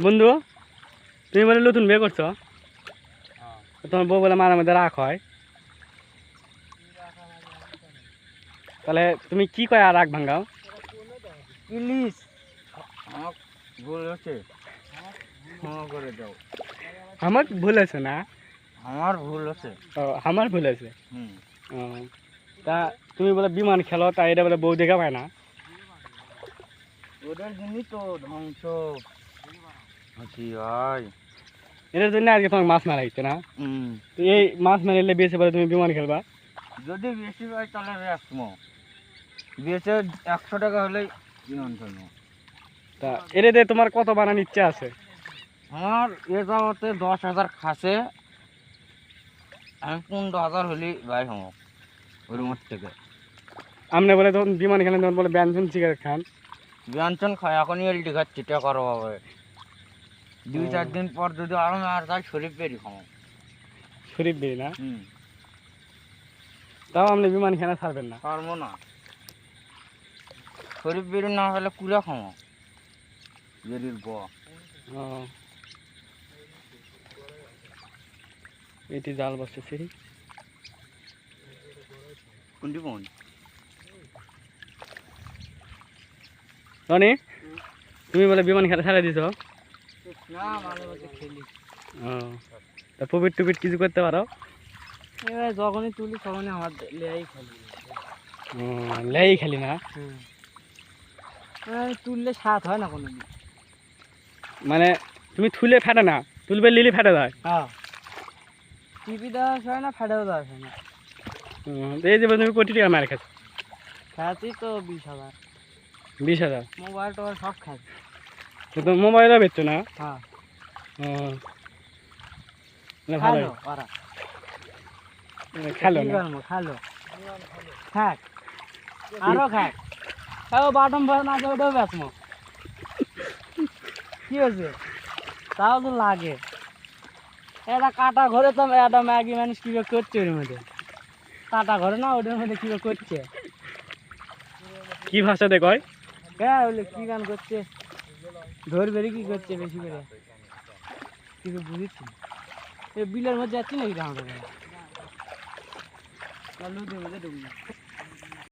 বন্ধু, তুমি বলে নতুন বিয়ে করছো, তোমার বউ বলে মাঝে মধ্যে রাগ হয়, তাহলে তুমি কি কয় আর রাগ ভাঙ্গাও? প্লিজ আমার ভুল হচ্ছে, ক্ষমা করে দাও। আমার ভুল আছে না? আমার ভুল হচ্ছে। ও, আমার ভুল আছে। হুম, ও, তা তুমি বলে বিমান খেলো, তা এটা বলে বউ দেখা পায় না? ওদের জন্যই তো ধ্বংস হচ্ছি ভাই। এটার জন্য আজকে তোমার মাছ মারা হচ্ছে না? হুম, তো এই মাছ মারিলে বেঁচে পরে তুমি বিমান খেলবা? যদি বেশি হয় তাহলে রাখবো, বেচে 100 টাকা হলেই বিমান চলবো। তা এটাতে তোমার কত বানানোর ইচ্ছা আছে? আমার এ যাওয়াতে 10,000 খাসে, আমি 15,000 হলেই ভাই হবো ওর মত থেকে। আপনি বলে তখন বিমান খেলেন, তখন বলে ব্যঞ্জন সিগারেট খান। ব্যঞ্জন খাই, এখনই এলটি খাচ্ছি টাকার অভাবে। 2-4 দিন পর যদি আরো আর যাই শরীর পেরি খাবো। শরীর দিয়ে না? হুম, তাও আপনি বিমান খেলা ছাড়বেন না? পারবো না, শরীর বেরি না হলে কুলে খাবো বেরির ব। ও, এটি জাল বসতেছি। কোনটি কোন? রনি, তুমি বলে বিমান খেলা ছাড়া দিছো? না, মাঝে মাঝে খেলি। ও, তা প্রফিট টুপিট কিছু করতে পারো? এবার যখনই তুলি তখনই আমার লেয়াই খেলি। ও, লেই খালি না? তুললে স্বাদ হয় না কোনো দিন। মানে তুমি থুলে ফেটে না, তুলবে লিলি ফেটে যায়? হ্যাঁ, টিপি দেওয়া হয় না, ফেটেও দেওয়া হয় না। তো এই যে তুমি কোটি টাকা মার খাচ্ছ? খাচ্ছি তো 20,000। 20,000? মোবাইল টোবাইল সব খাচ্ছি। তো তুমি মোবাইলও বেচছো না? হ্যাঁ, ও, না ভালোই। খালো ওরা, খেলো কি না? করবো, খালো খাক, আরো খাক। তাও বাটন ভয় না আছে ওটাও বেচমো। কি হয়েছে, তাও তো লাগে। এটা কাটা ঘরে তো একটা ম্যাগি মানুষ কিভাবে করছে ওর মধ্যে, কাটা ঘরে না ওটার মধ্যে কিভাবে করছে। কি ভাষাতে কয়? হ্যাঁ, বলে কি গান করছে, ধরবেরি কি করছে বেশি করে কিছু বুঝেছি। বিলের মধ্যে যাচ্ছি নাকি আমরা, নদীর মধ্যে ঢুকবো।